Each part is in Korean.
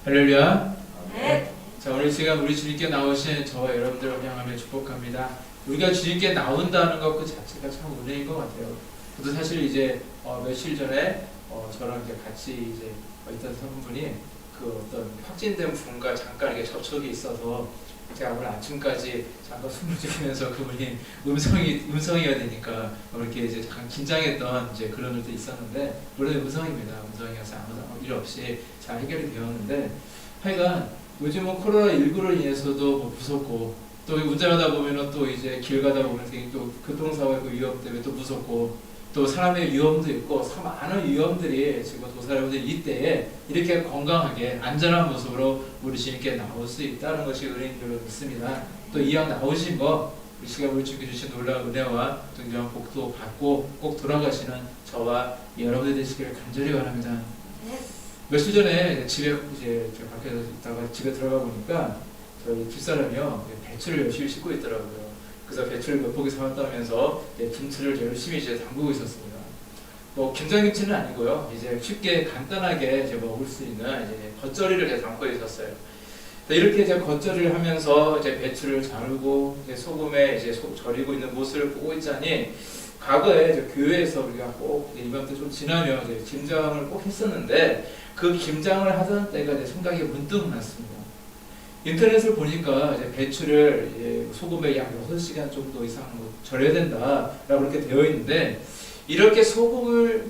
할렐루야. 네. 자, 오늘 시간 우리 주님께 나오신 저와 여러분들을 환영하며 축복합니다. 우리가 주님께 나온다는 것 그 자체가 참 은혜인 것 같아요. 저도 사실 이제 며칠 전에 저랑 이제 같이 이제 있던 성분이 그 어떤 확진된 분과 잠깐 이렇게 접촉이 있어서 제가 오늘 아침까지 잠깐 숨을 죽이면서 그분이 음성이어야 되니까 이렇게 이제 잠깐 긴장했던 이제 그런 일도 있었는데, 물론 음성입니다. 음성이어서 아무 일 없이 잘 해결이 되었는데, 하여간 요즘은 코로나19로 인해서도 뭐 무섭고, 또 운전하다 보면은 또 이제 길 가다 보면 또 교통사고의 그 위험 때문에 또 무섭고, 또 사람의 위험도 있고 많은 위험들이 지금 도사람들이 이때에 이렇게 건강하게 안전한 모습으로 우리 주님께 나올 수 있다는 것이 은혜인 줄로 믿습니다. 또 이왕 나오신 거 우리 시간 우리 주님께 주신 놀라운 은혜와 등장한 복도 받고 꼭 돌아가시는 저와 여러분들 되시기를 간절히 바랍니다. 며칠 전에 집에 이제 밖에서 있다가 집에 들어가 보니까 저희 집사람이요 배추를 열심히 씻고 있더라고요. 그래서 배추를 몇 포기 사왔다면서 김치를 열심히 이제 담그고 있었습니다. 뭐 김장김치는 아니고요. 이제 쉽게 간단하게 이제 먹을 수 있는 이제 겉절이를 이제 담고 있었어요. 이렇게 이제 겉절이를 하면서 이제 배추를 자르고 이제 소금에 이제 절이고 있는 모습을 보고 있자니, 과거에 이제 교회에서 우리가 꼭 이맘때 좀 지나면 이제 김장을 꼭 했었는데, 그 김장을 하던 때가 이제 생각이 문득 났습니다. 인터넷을 보니까 이제 배추를 이제 소금에 약 6시간 정도 이상 절여야 된다라고 이렇게 되어 있는데, 이렇게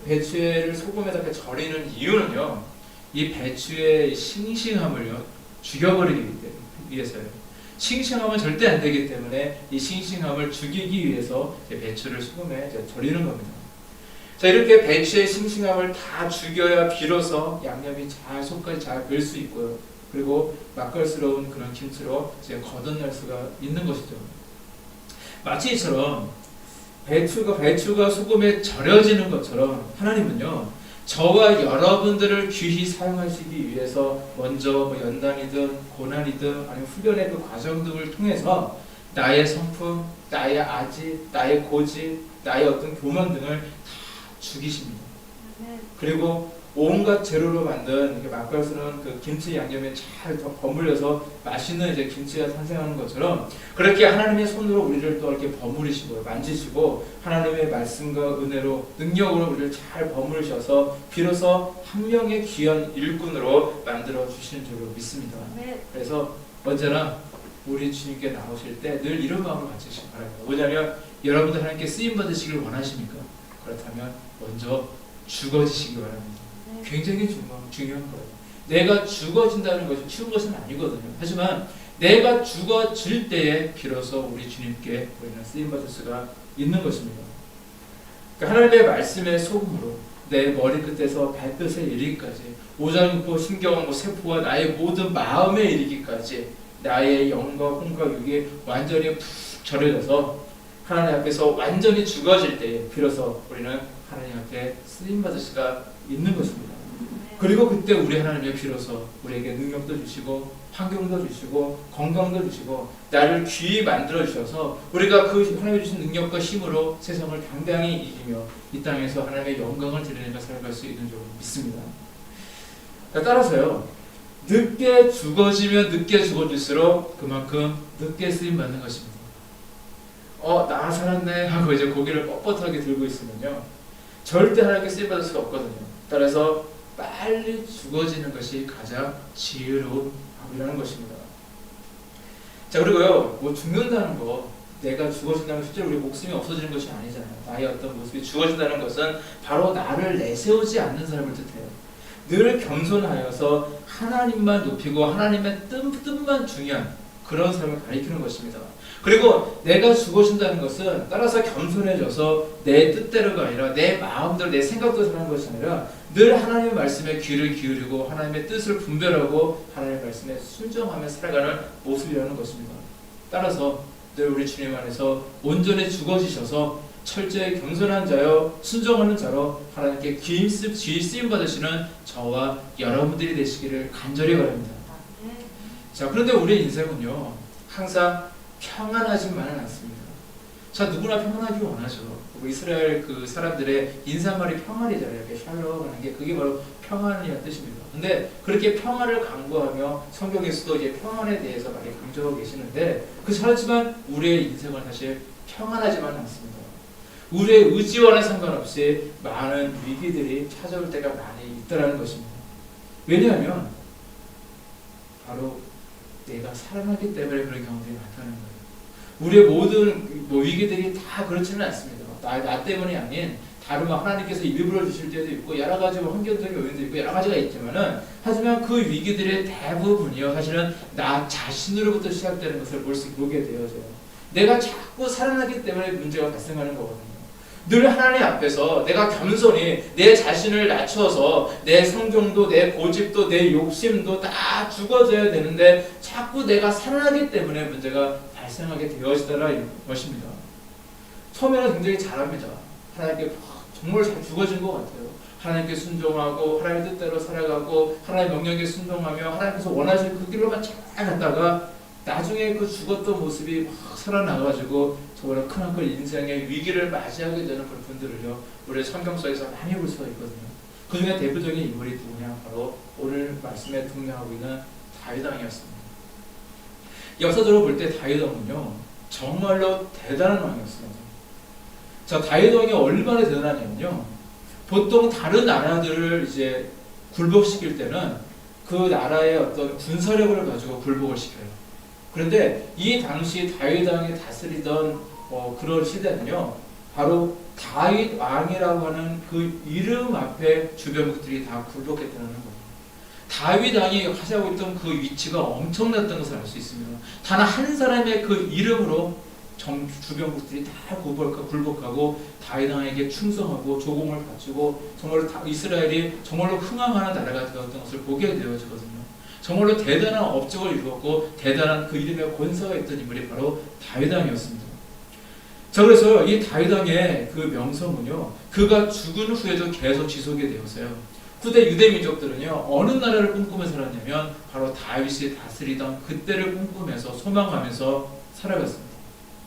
배추를 소금에다가 절이는 이유는요, 이 배추의 싱싱함을요 죽여버리기 위해서요. 싱싱함은 절대 안 되기 때문에 이 싱싱함을 죽이기 위해서 배추를 소금에 절이는 겁니다. 자, 이렇게 배추의 싱싱함을 다 죽여야 비로소 양념이 속까지 잘 별 수 있고요. 그리고 맛깔스러운 그런 김치로 이제 거듭날 수가 있는 것이죠. 마치 이처럼 배추가 소금에 절여지는 것처럼 하나님은요, 저와 여러분들을 귀히 사용하시기 위해서 먼저 뭐 연단이든 고난이든 아니면 훈련의 그 과정 등을 통해서 나의 성품, 나의 아집, 나의 고집, 나의 어떤 교만 등을 다 죽이십니다. 그리고 온갖 재료로 만든 이렇게 맛깔스러운 그 김치 양념에 잘 버무려서 맛있는 이제 김치가 탄생하는 것처럼, 그렇게 하나님의 손으로 우리를 또 이렇게 버무리시고 만지시고 하나님의 말씀과 은혜로 능력으로 우리를 잘 버무리셔서 비로소 한 명의 귀한 일꾼으로 만들어 주시는 줄로 믿습니다. 그래서 언제나 우리 주님께 나오실 때 늘 이런 마음을 가지시기 바랍니다. 뭐냐면, 여러분들 하나님께 쓰임 받으시길 원하십니까? 그렇다면 먼저 죽어지시기 바랍니다. 굉장히 중요한 거예요. 내가 죽어진다는 것이 쉬운 것은 아니거든요. 하지만 내가 죽어질 때에 비로소 우리 주님께 우리는 쓰임받을 수가 있는 것입니다. 그러니까 하나님의 말씀의 소금으로 내 머리끝에서 발끝에 이르기까지, 오장육부, 신경, 세포와 나의 모든 마음에 이르기까지 나의 영과 혼과 육이 완전히 푹 절여져서 하나님 앞에서 완전히 죽어질 때에 비로소 우리는 하나님 앞에 쓰임받을 수가 있는 것입니다. 그리고 그때 우리 하나님이 비로소 우리에게 능력도 주시고 환경도 주시고 건강도 주시고 나를 귀히 만들어 주셔서 우리가 그 하나님이 주신 능력과 힘으로 세상을 당당히 이기며 이 땅에서 하나님의 영광을 드러내며 살아갈 수 있는 줄 믿습니다. 따라서요, 늦게 죽어지면 늦게 죽어질수록 그만큼 늦게 쓰임 받는 것입니다. 나 살았네 하고 이제 고개를 뻣뻣하게 들고 있으면요, 절대 하나님께 쓰임 받을 수가 없거든요. 따라서 빨리 죽어지는 것이 가장 지혜로운 방법이라는 것입니다. 자, 그리고요, 뭐 죽는다는 거, 내가 죽어진다는 건 실제로 우리 목숨이 없어지는 것이 아니잖아요. 나의 어떤 모습이 죽어진다는 것은 바로 나를 내세우지 않는 사람을 뜻해요. 늘 겸손하여서 하나님만 높이고 하나님의 뜻만 중요한 그런 사람을 가리키는 것입니다. 그리고 내가 죽어진다는 것은 따라서 겸손해져서 내 뜻대로가 아니라 내 마음대로 내 생각대로 사는 것이 아니라 늘 하나님의 말씀에 귀를 기울이고 하나님의 뜻을 분별하고 하나님의 말씀에 순종하며 살아가는 모습이라는 것입니다. 따라서 늘 우리 주님 안에서 온전히 죽어지셔서 철저히 겸손한 자요 순종하는 자로 하나님께 귀히 쓰임 받으시는 저와 여러분들이 되시기를 간절히 바랍니다. 자, 그런데 우리의 인생은요, 항상 평안하지만은 않습니다. 자, 누구나 평안하기 원하죠. 이스라엘 그 사람들의 인사말이 평안이잖아요. 이렇게 샬롬 하는 게 그게 바로 평안이라는 뜻입니다. 근데 그렇게 평안을 강구하며 성경에서도 이제 평안에 대해서 많이 강조하고 계시는데 그렇지만 우리의 인생은 사실 평안하지만 않습니다. 우리의 의지와는 상관없이 많은 위기들이 찾아올 때가 많이 있다는 것입니다. 왜냐하면 바로 내가 사랑하기 때문에 그런 경우들이 많다는 거예요. 우리의 모든 위기들이 다 그렇지는 않습니다. 나 때문이 아닌 다른 하나님께서 일부러 주실 때도 있고 여러 가지 환경적인 요인도 있고 여러 가지가 있지만은 하지만 그 위기들의 대부분이요 사실은 나 자신으로부터 시작되는 것을 보게 되어져요. 내가 자꾸 사랑하기 때문에 문제가 발생하는 거거든요. 늘 하나님 앞에서 내가 겸손히 내 자신을 낮춰서 내 성경도 내 고집도 내 욕심도 다 죽어져야 되는데 자꾸 내가 사랑하기 때문에 문제가 발생하게 되어지더라 것입니다. 처음에는 굉장히 잘합니다. 하나님께 정말 잘 죽어진 것 같아요. 하나님께 순종하고 하나님의 뜻대로 살아가고 하나님의 명령에 순종하며 하나님께서 원하시는 그 길로만 잘 갔다가 나중에 그 죽었던 모습이 막 살아나가지고 정말 크나큰 인생의 위기를 맞이하게 되는 그런 분들을요 우리 성경 속에서 많이 볼 수가 있거든요. 그 중에 대표적인 인물이 누구냐 바로 오늘 말씀에 등장하고 있는 다윗 왕이었습니다. 역사적으로 볼 때 다윗 왕은요 정말로 대단한 왕이었습니다. 자, 다윗 왕이 얼마나 대단하냐면요 보통 다른 나라들을 이제 굴복시킬 때는 그 나라의 어떤 군사력을 가지고 굴복을 시켜요. 그런데 이 당시 다윗 왕이 다스리던 그런 시대는요 바로 다윗 왕이라고 하는 그 이름 앞에 주변국들이 다 굴복했다는 거예요. 다윗 왕이 하고 있던 그 위치가 엄청났던 것을 알 수 있습니다. 단 한 사람의 그 이름으로 주변국들이 다 굴복하고 다윗 왕에게 충성하고 조공을 바치고 정말로 이스라엘이 정말로 흥황하는 나라가 되었던 것을 보게 되어지거든요. 정말로 대단한 업적을 이루었고 대단한 그 이름의 권세가 있던 인물이 바로 다윗 왕이었습니다. 자, 그래서 이 다윗 왕의 그 명성은요 그가 죽은 후에도 계속 지속이 되었어요. 후대 유대 민족들은요 어느 나라를 꿈꾸며 살았냐면 바로 다윗이 다스리던 그때를 꿈꾸면서 소망하면서 살아갔습니다.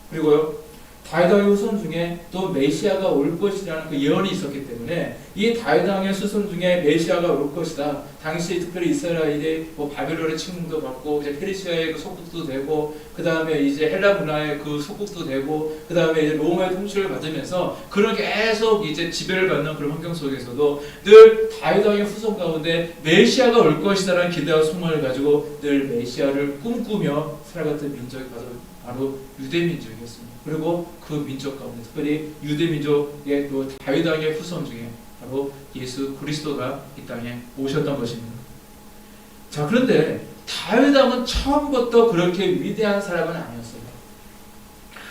그리고요 다윗 왕의 후손 중에 또 메시아가 올 것이라는 그 예언이 있었기 때문에 이 다윗 왕의 후손 중에 메시아가 올 것이다. 당시 특별히 이스라엘이 바벨론의 침공도 받고 이제 페르시아의 그 속국도 되고 그 다음에 이제 헬라 문화의 그 속국도 되고 그 다음에 이제 로마의 통치를 받으면서 그런 계속 이제 지배를 받는 그런 환경 속에서도 늘 다윗 왕의 후손 가운데 메시아가 올 것이다라는 기대와 소망을 가지고 늘 메시아를 꿈꾸며 살아갔던 민족이 바로 유대 민족이었습니다. 그리고 그 민족 가운데 특별히 유대 민족의 또 다윗 왕의 후손 중에 바로 예수 그리스도가 이 땅에 오셨던 것입니다. 자, 그런데 다윗 왕은 처음부터 그렇게 위대한 사람은 아니었어요.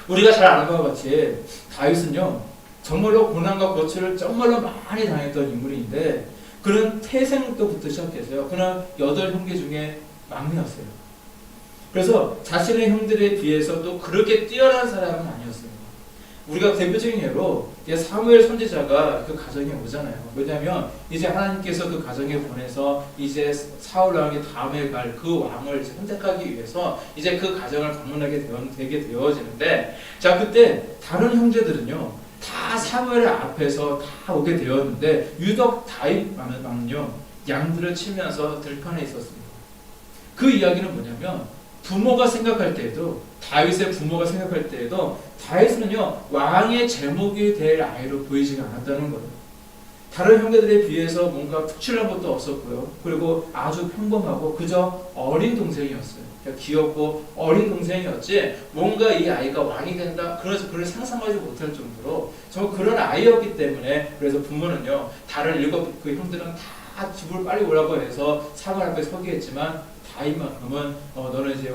우리가 잘 아는 것과 같이 다윗은요 정말로 고난과 고초를 정말로 많이 당했던 인물인데 그는 태생 때부터 시작해서요 그는 8형제 중에 막내였어요. 그래서 자신의 형들에 비해서 또 그렇게 뛰어난 사람은 아니었어요. 우리가 대표적인 예로 사무엘 선지자가 그 가정에 오잖아요. 왜냐하면 이제 하나님께서 그 가정에 보내서 이제 사울 왕이 다음에 갈 그 왕을 선택하기 위해서 이제 그 가정을 방문하게 되게 되어지는데 자 그때 다른 형제들은요 다 사무엘 앞에서 다 오게 되었는데 유독 다윗 왕은요 양들을 치면서 들판에 있었습니다. 그 이야기는 뭐냐면 부모가 생각할 때에도 다윗의 부모가 생각할 때에도 다윗은요 왕의 제목이 될 아이로 보이지가 않았다는 거예요. 다른 형제들에 비해서 뭔가 특출난 것도 없었고요. 그리고 아주 평범하고 그저 어린 동생이었어요. 그러니까 귀엽고 어린 동생이었지 뭔가 이 아이가 왕이 된다 그래서 그걸 상상하지 못할 정도로 정말 그런 아이였기 때문에 그래서 부모는요 다른 7 그 형들은 다 집을 빨리 오라고 해서 사관 앞에 서게 했지만 다윗만큼은 너는 이제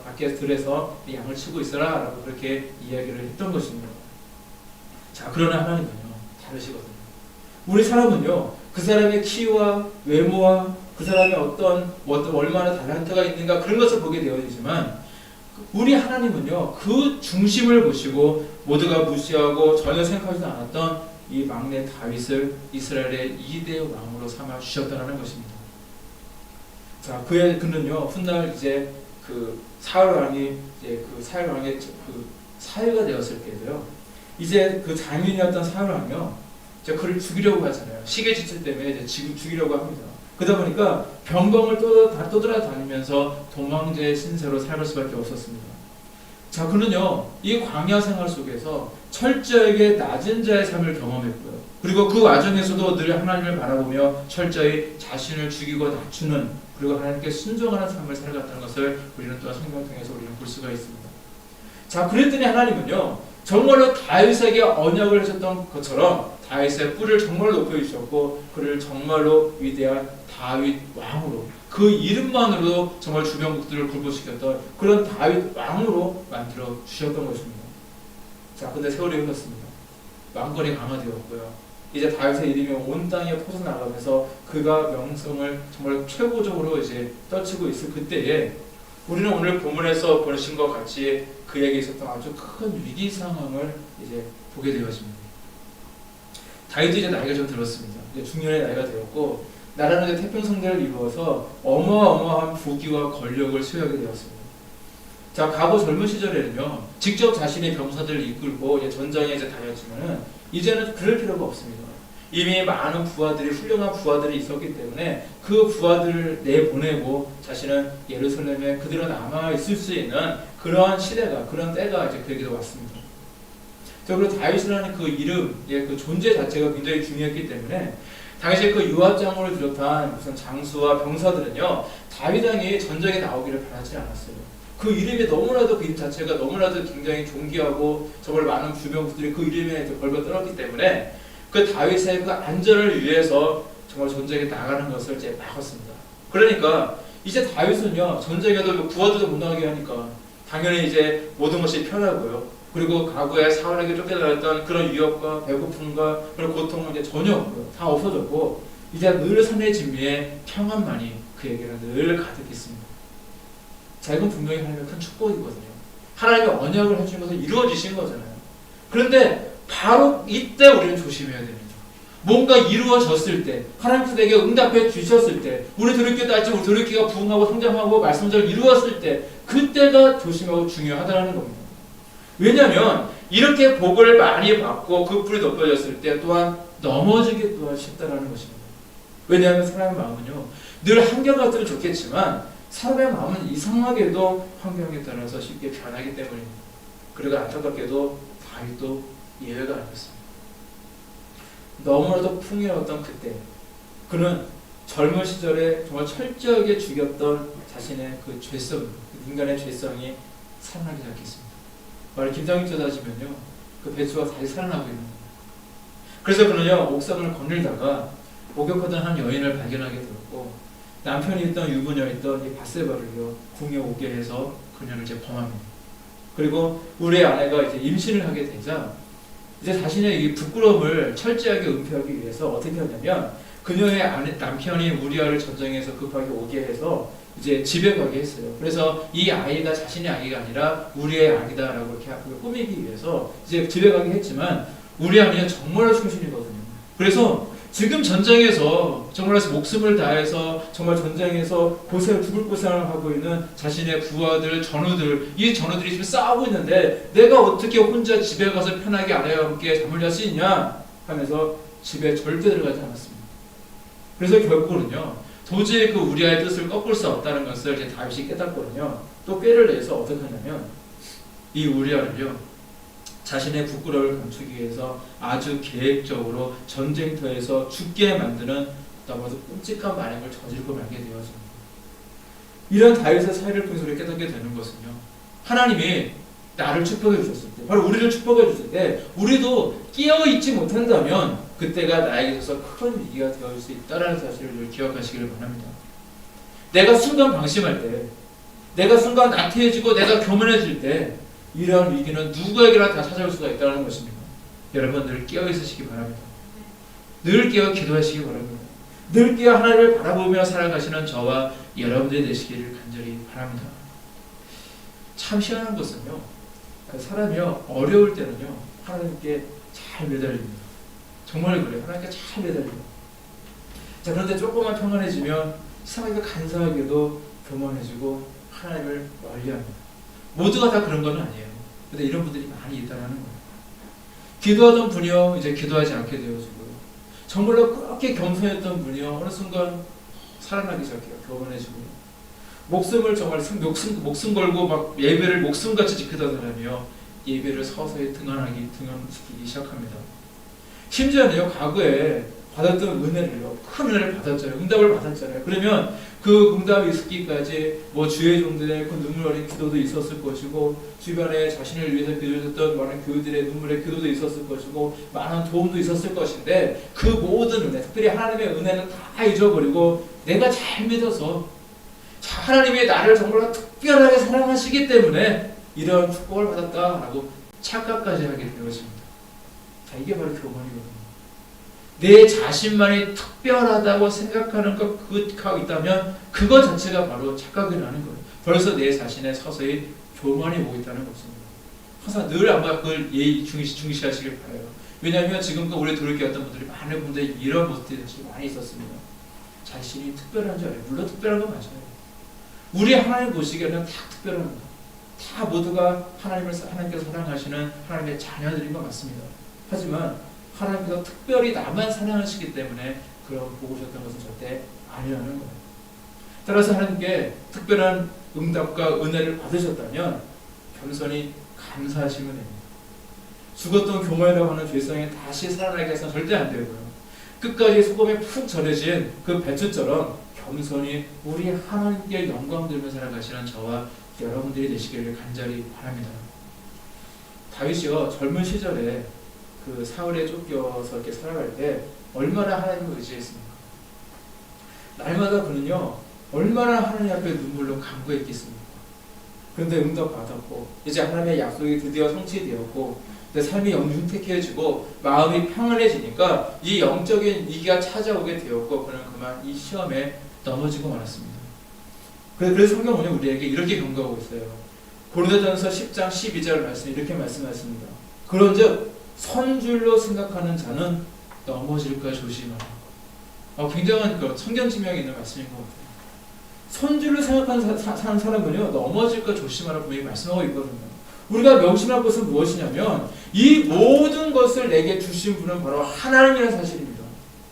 밖에 들에서 양을 치고 있어라 라고 그렇게 이야기를 했던 것입니다. 자, 그러나 하나님은요 다르시거든요. 우리 사람은요 그 사람의 키와 외모와 그 사람의 어떤 얼마나 달란트가 있는가 그런 것을 보게 되어지지만 우리 하나님은요 그 중심을 보시고 모두가 무시하고 전혀 생각하지도 않았던 이 막내 다윗을 이스라엘의 2대 왕으로 삼아 주셨다는 것입니다. 자, 그는요 훗날 이제 그 사울 왕이 이제 그 사울 왕의 그 사회가 되었을 때도요 이제 그 장인이었던 사울 왕이요 이제 그를 죽이려고 하잖아요. 시계 지체 때문에 이제 죽이려고 합니다. 그러다 보니까 병검을 떠돌아다니면서 도망자의 신세로 살 수밖에 없었습니다. 자, 그는요, 이 광야 생활 속에서 철저하게 낮은 자의 삶을 경험했고요. 그리고 그 와중에서도 늘 하나님을 바라보며 철저히 자신을 죽이고 낮추는, 그리고 하나님께 순종하는 삶을 살아갔다는 것을 우리는 또한 성경을 통해서 우리는 볼 수가 있습니다. 자, 그랬더니 하나님은요, 정말로 다윗에게 언약을 하셨던 것처럼 다윗의 뿔을 정말 높여주셨고, 그를 정말로 위대한 다윗 왕으로, 그 이름만으로도 정말 주변국들을 굴복시켰던 그런 다윗 왕으로 만들어 주셨던 것입니다. 자, 근데 세월이 흘렀습니다. 왕권이 강화되었고요. 이제 다윗의 이름이 온 땅에 퍼져나가면서 그가 명성을 정말 최고적으로 이제 떨치고 있을 그때에 우리는 오늘 본문에서 보신 것 같이 그에게 있었던 아주 큰 위기 상황을 이제 보게 되어집니다. 다윗도 이제 나이가 좀 들었습니다. 이제 중년의 나이가 되었고, 나라는 이제 태평성대를 이루어서 어마어마한 부귀와 권력을 수여하게 되었습니다. 자, 과거 젊은 시절에는요, 직접 자신의 병사들을 이끌고 이제 전장에 이제 다녔지만은 이제는 그럴 필요가 없습니다. 이미 많은 부하들이, 훌륭한 부하들이 있었기 때문에 그 부하들을 내보내고 자신은 예루살렘에 그대로 남아 있을 수 있는 그러한 시대가, 그런 때가 이제 그에게도 왔습니다. 자, 그리고 다윗이라는 그 이름, 그 존재 자체가 굉장히 중요했기 때문에 당시 그 요압장군을 비롯한 무슨 장수와 병사들은요, 다윗 왕이 전쟁에 나오기를 바라지 않았어요. 그 이름이 너무나도, 그 이름 자체가 너무나도 굉장히 존귀하고 정말 많은 주변국들이 그 이름에 벌벌 떨었기 때문에 그 다윗의 그 안전을 위해서 정말 전쟁에 나가는 것을 이제 막았습니다. 그러니까 이제 다윗은요, 전쟁에도 부하들도 못 나가게 하니까 당연히 이제 모든 것이 편하고요. 그리고 과거에 사울에게 쫓겨다녔던 그런 위협과 배고픔과 그런 고통은 이제 전혀 없고요. 다 없어졌고 이제 늘 산의 진미에 평안만이 그에게는 늘 가득했습니다. 자, 이건 분명히 하나님의 큰 축복이거든요. 하나님의 언약을 해주신 것은 이루어지신 거잖아요. 그런데 바로 이때 우리는 조심해야 됩니다. 뭔가 이루어졌을 때, 하나님께서 응답해 주셨을 때, 우리 돌이키도 알지, 우리 돌이키가 부흥하고 성장하고 말씀을 이루었을 때, 그때가 조심하고 중요하다는 겁니다. 왜냐하면 이렇게 복을 많이 받고 그 뿔이 높여졌을 때 또한 넘어지기 또한 쉽다라는 것입니다. 왜냐하면 사람의 마음은요, 늘 한결같으면 좋겠지만 사람의 마음은 이상하게도 환경에 따라서 쉽게 변하기 때문입니다. 그리고 안타깝게도 다윗도 예외가 아니었습니다. 너무나도 풍요로웠던 그때, 그는 젊은 시절에 정말 철저하게 죽였던 자신의 그 죄성, 인간의 죄성이 살아나기 시작했습니다. 바로 김상희 조사하시면요, 그 배추가 다시 살아나고 있는 겁니다. 그래서 그는요, 옥상을 거닐다가 목욕하던 한 여인을 발견하게 되었고, 남편이 있던 유부녀였던 이 밧세바를요, 궁에 오게 해서 그녀를 이제 범합니다. 그리고 우리의 아내가 이제 임신을 하게 되자 이제 자신의 이 부끄러움을 철저하게 은폐하기 위해서 어떻게 하냐면, 그녀의 남편이 우리아를 전쟁에서 급하게 오게 해서 이제 집에 가게 했어요. 그래서 이 아이가 자신의 아이가 아니라 우리의 아기다라고 이렇게 꾸미기 위해서 이제 집에 가게 했지만, 우리아는 정말 충신이거든요. 그래서 지금 전쟁에서 정말 목숨을 다해서 정말 전쟁에서 죽을 고생을 하고 있는 자신의 부하들, 전우들, 이 전우들이 지금 싸우고 있는데 내가 어떻게 혼자 집에 가서 편하게 아내와 함께 잠을 잘 수 있냐 하면서 집에 절대 들어가지 않았습니다. 그래서 결국은요, 도저히 그 우리아의 뜻을 꺾을 수 없다는 것을 이제 다윗이 깨닫거든요. 또 꾀를 내서 어떻게 하냐면, 이 우리아를요, 자신의 부끄러움을 감추기 위해서 아주 계획적으로 전쟁터에서 죽게 만드는 너무도 끔찍한 만행을 저지르고 말게 되어집니다. 이런 다윗의 사회를 통해서 우리가 깨닫게 되는 것은요, 하나님이 나를 축복해 주셨을 때, 바로 우리를 축복해 주실 때 우리도 깨어있지 못한다면 그때가 나에게 있어서 큰 위기가 되어질 수 있다는 사실을 기억하시기를 바랍니다. 내가 순간 방심할 때, 내가 순간 나태해지고 내가 교만해질 때 이러한 위기는 누구에게나 다 찾아올 수가 있다는 것입니다. 여러분 늘 깨어있으시기 바랍니다. 늘 깨어 기도하시기 바랍니다. 늘 깨어 하나님을 바라보며 살아가시는 저와 여러분들이 되시기를 간절히 바랍니다. 참 희한한 것은요, 사람이요, 어려울 때는요, 하나님께 잘 매달립니다. 정말 그래요. 하나님께 잘 매달립니다. 자, 그런데 조금만 평안해지면 이상하게 간사하게도 교만해지고 하나님을 멀리합니다. 모두가 다 그런 건 아니에요. 근데 이런 분들이 많이 있다는 거예요. 기도하던 분이요, 이제 기도하지 않게 되어지고요. 정말로 그렇게 겸손했던 분이요 어느 순간 살아나기 시작해요. 교만해지고 목숨을 정말 목숨 걸고 막 예배를 목숨같이 지키던 사람이요 예배를 서서히 등한시키기 시작합니다. 심지어는요 과거에 받았던 은혜를요 큰 은혜를 받았잖아요. 응답을 받았잖아요. 그러면 그 응답이 있기까지 뭐 주의 종들의 그 눈물 어린 기도도 있었을 것이고 주변에 자신을 위해서 기도했던 많은 교우들의 눈물의 기도도 있었을 것이고 많은 도움도 있었을 것인데 그 모든 은혜, 특별히 하나님의 은혜는 다 잊어버리고 내가 잘 믿어서 하나님이 나를 정말로 특별하게 사랑하시기 때문에 이런 축복을 받았다라고 착각까지 하게 되는 것입니다. 자, 이게 바로 교만이거든요. 내 자신만이 특별하다고 생각하는 것 그가 있다면 그것 자체가 바로 착각이라는 거예요. 벌써 내 자신에 서서히 교만이 오고 있다는 것입니다. 항상 늘 아마 그걸 중시하시길 바라요. 왜냐하면 지금껏 우리 들을 어떤 분들이 많은 분들이 이런 모습들이 사실 많이 있었습니다. 자신이 특별한 줄 알아요. 물론 특별한 건 맞아요. 우리 하나님 보시기에는 다 특별합니다. 다 모두가 하나님께서 사랑하시는 하나님의 자녀들인 것 맞습니다. 하지만 하나님께서 특별히 나만 사랑하시기 때문에 그런 보고 오셨던 것은 절대 아니라는 거예요. 따라서 하나님께 특별한 응답과 은혜를 받으셨다면 겸손히 감사하시면 됩니다. 죽었던 교만이라고 하는 죄성이 다시 살아나게 해서는 절대 안 되고요. 끝까지 소금에 푹 절여진 그 배추처럼 겸손히 우리 하나님께 영광 들며 살아가시는 저와 여러분들이 되시기를 간절히 바랍니다. 다윗이요 젊은 시절에 그 사울에 쫓겨서 이렇게 살아갈 때 얼마나 하나님을 의지했습니까? 날마다 그는요 얼마나 하나님 앞에 눈물로 간구했겠습니까? 그런데 응답받았고 이제 하나님의 약속이 드디어 성취되었고 내 삶이 윤택해지고 마음이 평안해지니까 이 영적인 위기가 찾아오게 되었고 그는 그만 이 시험에 넘어지고 말았습니다. 그래서 성경은 우리에게 이렇게 경고하고 있어요. 고린도전서 10장 12절 말씀 이렇게 말씀하십니다. 그런즉 선줄로 생각하는 자는 넘어질까 조심하라. 굉장한 그 성경 지명이 있는 말씀인 것 같아요. 선줄로 생각하는 사람은요 넘어질까 조심하라 분명히 말씀하고 있거든요. 우리가 명심할 것은 무엇이냐면 이 모든 것을 내게 주신 분은 바로 하나님이라는 사실입니다.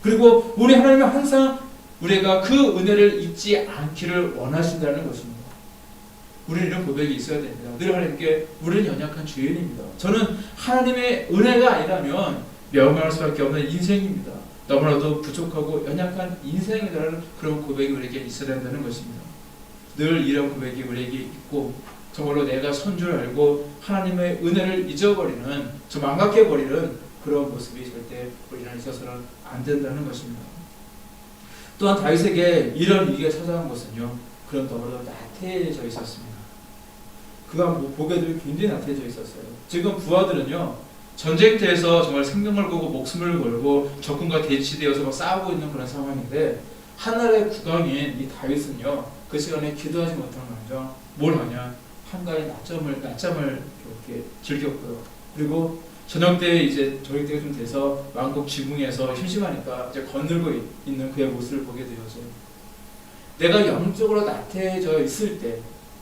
그리고 우리 하나님은 항상 우리가 그 은혜를 잊지 않기를 원하신다는 것입니다. 우리는 이런 고백이 있어야 됩니다. 늘 하나님께 우리는 연약한 죄인입니다. 저는 하나님의 은혜가 아니라면 멸망할 수밖에 없는 인생입니다. 너무나도 부족하고 연약한 인생이라는 그런 고백이 우리에게 있어야 된다는 것입니다. 늘 이런 고백이 우리에게 있고 정말로 내가 선 줄 알고 하나님의 은혜를 잊어버리는 좀 망각해버리는 그런 모습이 절대 우리는 있어서는 안 된다는 것입니다. 또한 다윗에게 이런 위기가 찾아온 것은요 그런 너무나도 나태해져 있었습니다. 그가 보게도 굉장히 나태해져 있었어요. 지금 부하들은요 전쟁터에서 정말 생명을 걸고 목숨을 걸고 적군과 대치되어서 막 싸우고 있는 그런 상황인데 하늘의 국왕인 이 다윗은요 그 시간에 기도하지 못한 거죠. 뭘 하냐? 한가히 낮잠을 이렇게 즐겼고요. 그리고 저녁 때 이제 저녁 때가 좀 돼서 왕국 지붕에서 심심하니까 이제 거닐고 있는 그의 모습을 보게 되어서 내가 영적으로 나태해져 있을 때,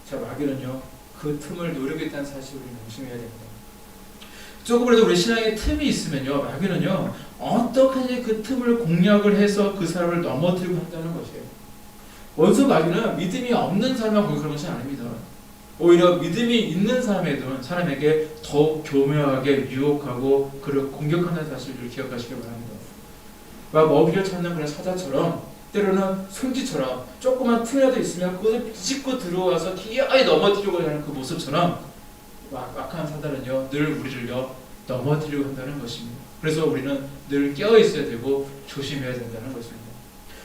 자 마귀는요 그 틈을 노리고 있다는 사실을 우리 명심해야 됩니다. 조금이라도 우리 신앙에 틈이 있으면요 마귀는요 어떻게든지 그 틈을 공략을 해서 그 사람을 넘어뜨리고 한다는 것이에요. 원수 마귀는 믿음이 없는 사람만 공격하는 것이 아닙니다. 오히려 믿음이 있는 사람에게 더욱 교묘하게 유혹하고 그를 공격하는 사실을 기억하시기 바랍니다. 막 먹이를 찾는 그런 사자처럼 때로는 송지처럼 조그만 틈이라도 있으면 그것을 비집고 들어와서 기어이 넘어뜨리고 하는 그 모습처럼 악한 사단은요 늘 우리를요 넘어뜨리고 한다는 것입니다. 그래서 우리는 늘 깨어있어야 되고 조심해야 된다는 것입니다.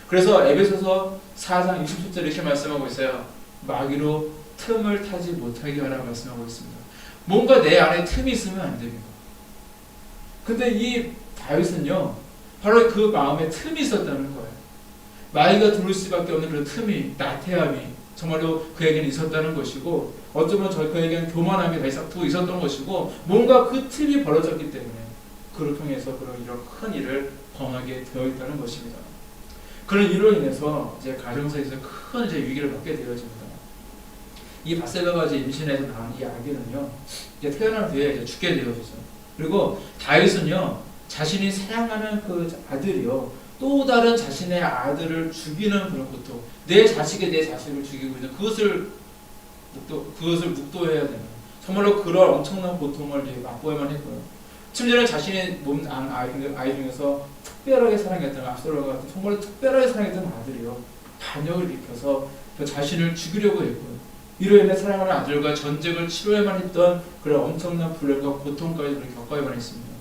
그래서 에베소서 4장 27절 이렇게 말씀하고 있어요. 마귀로 틈을 타지 못하게 하라 말씀하고 있습니다. 뭔가 내 안에 틈이 있으면 안 됩니다. 근데 이 다윗은요 바로 그 마음에 틈이 있었다는 거예요. 마귀가 들어올 수밖에 없는 그런 틈이, 나태함이 정말로 그에게는 있었다는 것이고 어쩌면 그에게는 교만함이 다 있었던 것이고 뭔가 그 틈이 벌어졌기 때문에 그를 통해서 그런 이런 큰 일을 범하게 되어 있다는 것입니다. 그런 일로 인해서 이제 가정사에서 큰 이제 위기를 받게 되어집니다. 이 밧세바가 이제 임신해서 낳은 이 아기는요, 이제 태어난 뒤에 이제 죽게 되어지죠. 그리고 다윗은요, 자신이 사랑하는 그 아들이요, 또 다른 자신의 아들을 죽이는 그런 고통, 내 자식이 내 자식을 죽이고 있는 그것을 묵도해야 되는, 정말로 그런 엄청난 고통을 이제 맛보야만 했고요. 심지어는 자신의 아이 중에서 특별하게 사랑했던, 압살롬 같은 정말 특별하게 사랑했던 아들이요, 반역을 일으켜서 그 자신을 죽이려고 했고요. 이로 인해 사랑하는 아들과 전쟁을 치러야만 했던 그런 엄청난 불행과 고통까지 우리 겪어야만 했습니다.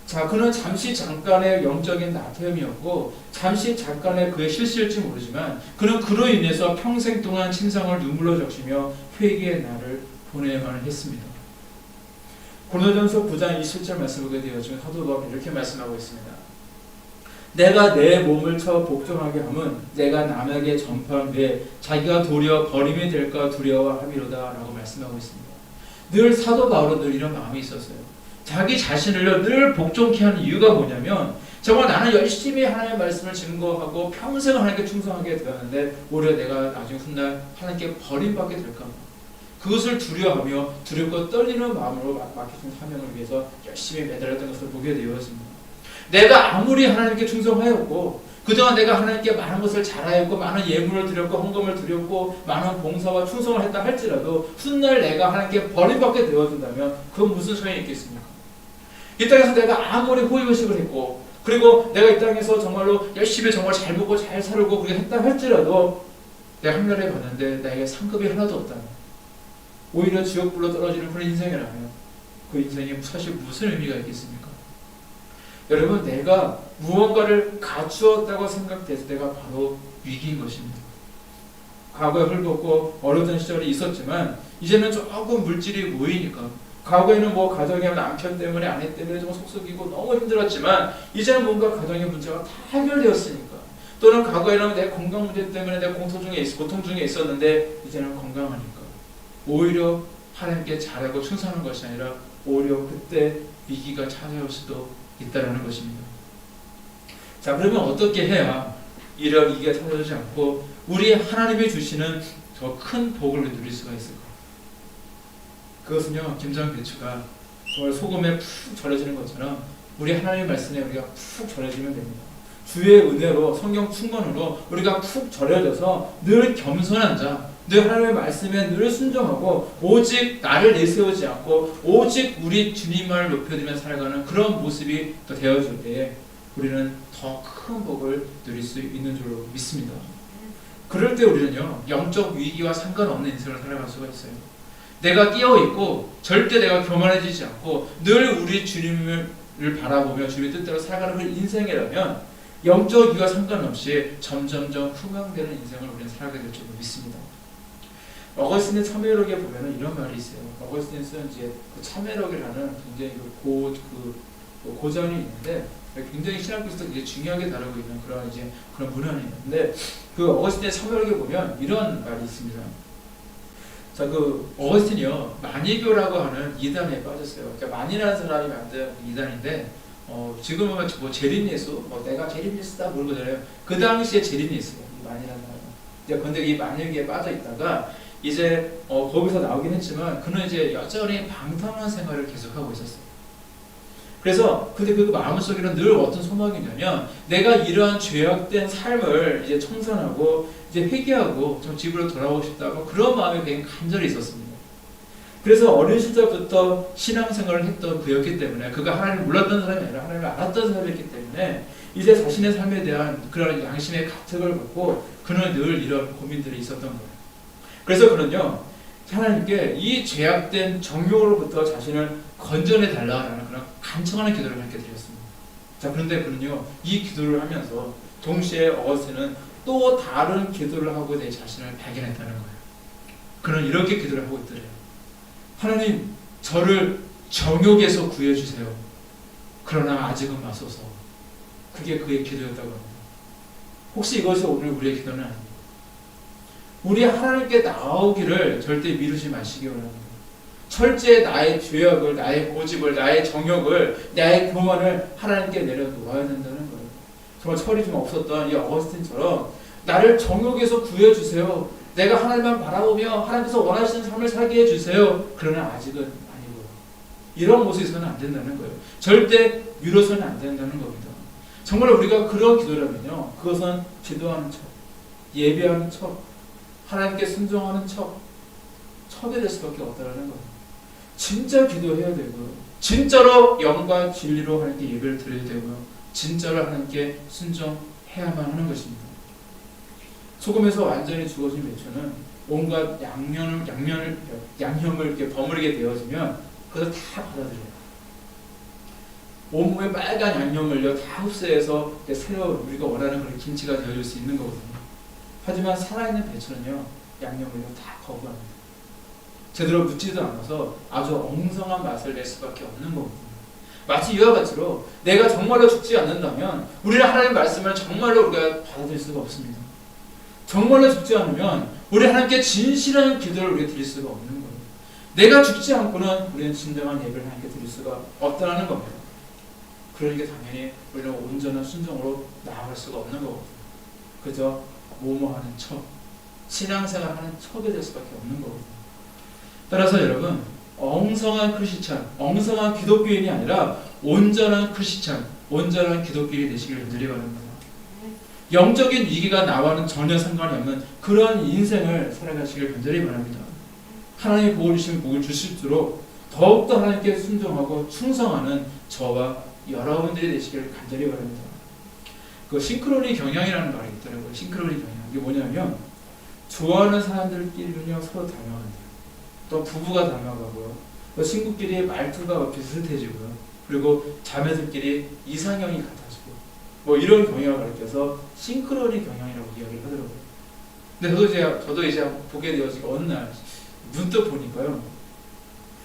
자, 그는 잠시 잠깐의 영적인 나태함이었고 잠시 잠깐의 그의 실수일지 모르지만 그는 그로 인해서 평생 동안 침상을 눈물로 적시며 회개의 날을 보내야만 했습니다. 고린도전서 9장 27절 말씀 보게 되어지면 사도 바울은 이렇게 말씀하고 있습니다. 내가 내 몸을 쳐 복종하게 함은 내가 남에게 전파한 후에 자기가 도리어 버림이 될까 두려워함이로다 라고 말씀하고 있습니다. 늘 사도 바울은 늘 이런 마음이 있었어요. 자기 자신을 늘 복종케 하는 이유가 뭐냐면 정말 나는 열심히 하나님의 말씀을 증거하고 평생 하나님께 충성하게 되었는데 오히려 내가 나중에 훗날 하나님께 버림받게 될까 봐 그것을 두려워하며 두렵고 떨리는 마음으로 맡겨진 사명을 위해서 열심히 매달렸던 것을 보게 되었습니다. 내가 아무리 하나님께 충성하였고 그동안 내가 하나님께 많은 것을 잘하였고 많은 예물을 드렸고 헌금을 드렸고 많은 봉사와 충성을 했다 할지라도 훗날 내가 하나님께 버림받게 되어진다면 그건 무슨 소용이 있겠습니까? 이 땅에서 내가 아무리 호의호식을 했고 그리고 내가 이 땅에서 정말로 열심히 정말 잘 보고 잘 살고 그렇게 했다 할지라도 내가 하늘에 봤는데 나에게 상급이 하나도 없다면 오히려 지옥불로 떨어지는 그런 인생이라면 그 인생이 사실 무슨 의미가 있겠습니까? 여러분, 내가 무언가를 갖추었다고 생각돼서 내가 바로 위기인 것입니다. 과거에 헐벗고 어려운 시절이 있었지만 이제는 조금 물질이 모이니까 과거에는 뭐 가정의 남편 때문에 아내 때문에 좀 속썩이고 너무 힘들었지만 이제는 뭔가 가정의 문제가 다 해결되었으니까 또는 과거에는 내 건강 문제 때문에 내 고통 중에 있었는데 이제는 건강하니까 오히려 하나님께 잘하고 충성하는 것이 아니라 오히려 그때 위기가 찾아올 수도 있다는 것입니다. 자, 그러면 어떻게 해야 이런 위기가 찾아오지 않고 우리 하나님이 주시는 더 큰 복을 누릴 수가 있을까? 그것은요, 김장 배추가 정말 소금에 푹 절여지는 것처럼 우리 하나님의 말씀에 우리가 푹 절여지면 됩니다. 주의 은혜로 성경 충만으로 우리가 푹 절여져서 늘 겸손한 자, 늘 하나님의 말씀에 늘 순종하고 오직 나를 내세우지 않고 오직 우리 주님만을 높여드리며 살아가는 그런 모습이 또 되어질 때에 우리는 더 큰 복을 누릴 수 있는 줄로 믿습니다. 그럴 때 우리는요, 영적 위기와 상관없는 인생을 살아갈 수가 있어요. 내가 끼어있고 절대 내가 교만해지지 않고 늘 우리 주님을 바라보며 주님의 뜻대로 살아가는 그 인생이라면 영적 위기와 상관없이 점점점 흥황되는 인생을 우리는 살아가게 될 줄로 믿습니다. 어거스틴의 참회록에 보면은 이런 말이 있어요. 어거스틴이 쓴 이제 그 참회록이라는 굉장히 고전이 있는데 굉장히 신학교에서 이제 중요하게 다루고 있는 그런 문헌이에요. 근데 그 어거스틴의 참회록에 보면 이런 말이 있습니다. 자, 그 어거스틴이요, 마니교라고 하는 이단에 빠졌어요. 그러니까 만이라는 사람이 만든 이단인데 지금은 뭐 제리니스, 내가 제리니스다 모르거든요. 그 당시에 제리니스예요, 이 만이라는 사람은. 이제 근데 이 만유기에 빠져 있다가 이제 거기서 나오긴 했지만 그는 이제 여전히 방탕한 생활을 계속하고 있었어요. 그래서 근데 그 마음속에는 늘 어떤 소망이 있냐면 내가 이러한 죄악된 삶을 이제 청산하고 이제 회개하고 좀 집으로 돌아오고 싶다고 그런 마음이 굉장히 간절히 있었습니다. 그래서 어린 시절부터 신앙생활을 했던 그였기 때문에 그가 하나님을 몰랐던 사람이 아니라 하나님을 알았던 사람이었기 때문에 이제 자신의 삶에 대한 그런 양심의 가책을 받고 그는 늘 이런 고민들이 있었던 거예요. 그래서 그는요, 하나님께 이 죄악된 정욕으로부터 자신을 건져내 달라라는 그런 간청하는 기도를 하게 드렸습니다. 자, 그런데 그는요, 이 기도를 하면서 동시에 어거스틴은 또 다른 기도를 하고 내 자신을 발견했다는 거예요. 그는 이렇게 기도를 하고 있더래요. 하나님, 저를 정욕에서 구해주세요. 그러나 아직은 마소서. 그게 그의 기도였다고 합니다. 혹시 이것이 오늘 우리의 기도는 아닙니다. 우리 하나님께 나오기를 절대 미루지 마시기 바랍니다. 철저히 나의 죄악을, 나의 고집을, 나의 정욕을, 나의 교만을 하나님께 내려놓아야 된다는 거예요. 정말 철이 좀 없었던 이 어거스틴처럼 나를 정욕에서 구해주세요. 내가 하나님만 바라보며 하나님께서 원하시는 삶을 살게 해주세요. 그러나 아직은 아니고요. 이런 모습에서는 안 된다는 거예요. 절대 미뤄서는 안 된다는 겁니다. 정말 우리가 그런 기도라면요, 그것은 기도하는 척, 예배하는 척, 하나님께 순종하는 척이 될 수밖에 없다는 거예요. 진짜 기도해야 되고요, 진짜로 영과 진리로 하나님께 예배를 드려야 되고요, 진짜로 하나님께 순종해야만 하는 것입니다. 소금에서 완전히 죽어진 배추는 온갖 양념을 이렇게 버무리게 되어지면 그것을 다 받아들여요. 온몸에 빨간 양념을요 다 흡수해서 새로 우리가 원하는 그런 김치가 되어질 수 있는 거거든요. 하지만 살아있는 배추는요 양념을요 다 거부합니다. 제대로 묻지도 않아서 아주 엉성한 맛을 낼 수밖에 없는 거거든요. 마치 이와 같이로 내가 정말로 죽지 않는다면 우리는 하나님의 말씀을 정말로 우리가 받아들일 수가 없습니다. 정말로 죽지 않으면 우리 하나님께 진실한 기도를 우리가 드릴 수가 없는 거예요. 내가 죽지 않고는 우리는 진정한 예배를 하나님께 드릴 수가 없다는 겁니다. 그러니까 당연히 우리는 온전한 순종으로 나아갈 수가 없는 거거든요. 그저 모모하는 척, 신앙생활하는 척이 될 수밖에 없는 거거든요. 따라서 여러분, 엉성한 크리스찬, 엉성한 기독교인이 아니라 온전한 크리스찬, 온전한 기독교인이 되시길 간절히 바랍니다. 영적인 위기가 나와는 전혀 상관이 없는 그런 인생을 살아가시길 간절히 바랍니다. 하나님이 복을 주시면 복을 주실수록 더욱더 하나님께 순종하고 충성하는 저와 여러분들이 되시길 간절히 바랍니다. 그 싱크로니 경향이라는 말이 있더라고요. 싱크로니 경향. 이게 뭐냐면 좋아하는 사람들끼리는요 서로 닮아간대요. 또 부부가 닮아가고요. 또 친구끼리 말투가 비슷해지고요. 그리고 자매들끼리 이상형이 같아지고 뭐 이런 경향을 가리켜서 싱크로니 경향이라고 이야기를 하더라고요. 근데 저도 이제 보게 되어지고 어느 날 문득 보니까요.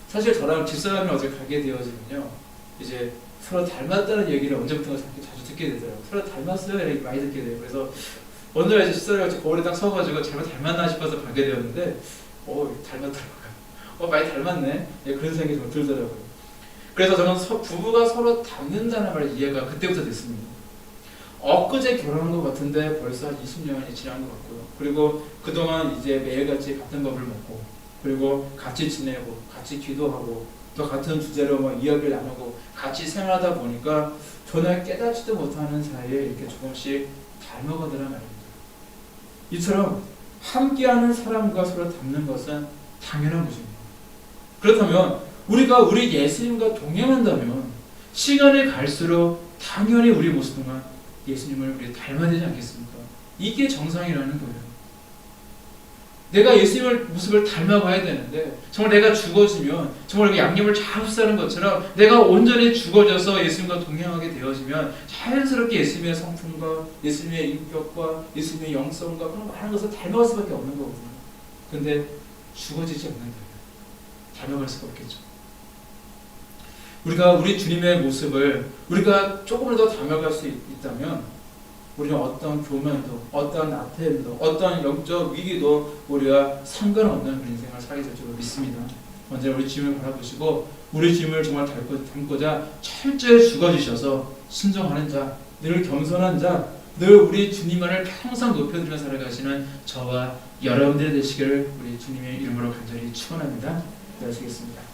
사실 저랑 집사람이 어제 가게 되어지면요. 이제 서로 닮았다는 얘기를 언제부터 자주 듣게 되더라고요. 서로 닮았어요? 이렇게 많이 듣게 돼요. 그래서 어느 날 이제 집사람이 거울에 딱 서가지고 잘못 닮았나 싶어서 가게 되었는데 닮았더라고요. 많이 닮았네. 예, 그런 생각이 좀 들더라고요. 그래서 저는 부부가 서로 닮는다는 말의 이해가 그때부터 됐습니다. 엊그제 결혼한 것 같은데 벌써 한 20년이 지난 것 같고요. 그리고 그동안 이제 매일같이 같은 밥을 먹고 그리고 같이 지내고 같이 기도하고 또 같은 주제로 뭐 이야기를 나누고 같이 생활하다 보니까 전혀 깨닫지도 못하는 사이에 이렇게 조금씩 닮아가더란 말입니다. 이처럼 함께하는 사람과 서로 닮는 것은 당연한 것입니다. 그렇다면 우리가 우리 예수님과 동행한다면 시간이 갈수록 당연히 우리 모습 동안 예수님을 우리 닮아야 되지 않겠습니까? 이게 정상이라는 거예요. 내가 예수님의 모습을 닮아가야 되는데 정말 내가 죽어지면 정말 양념을 잘 흡수하는 것처럼 내가 온전히 죽어져서 예수님과 동행하게 되어지면 자연스럽게 예수님의 성품과 예수님의 인격과 예수님의 영성과 그런 많은 것을 닮아갈 수밖에 없는 거거든요. 근데 죽어지지 않는다. 닮아갈 수가 없겠죠. 우리가 우리 주님의 모습을 우리가 조금을 더 닮아갈 수 있다면 우리는 어떤 교만도, 어떤 나태함도, 어떤 영적 위기도 우리가 상관없는 그런 인생을 살게 될 줄로 믿습니다. 먼저 우리 주님을 바라보시고 우리 주님을 정말 닮고자 철저히 죽어주셔서 순종하는 자, 늘 겸손한 자, 늘 우리 주님만을 항상 높여드리며 살아가시는 저와 여러분들이 되시기를 우리 주님의 이름으로 간절히 축원합니다. 기도하시겠습니다.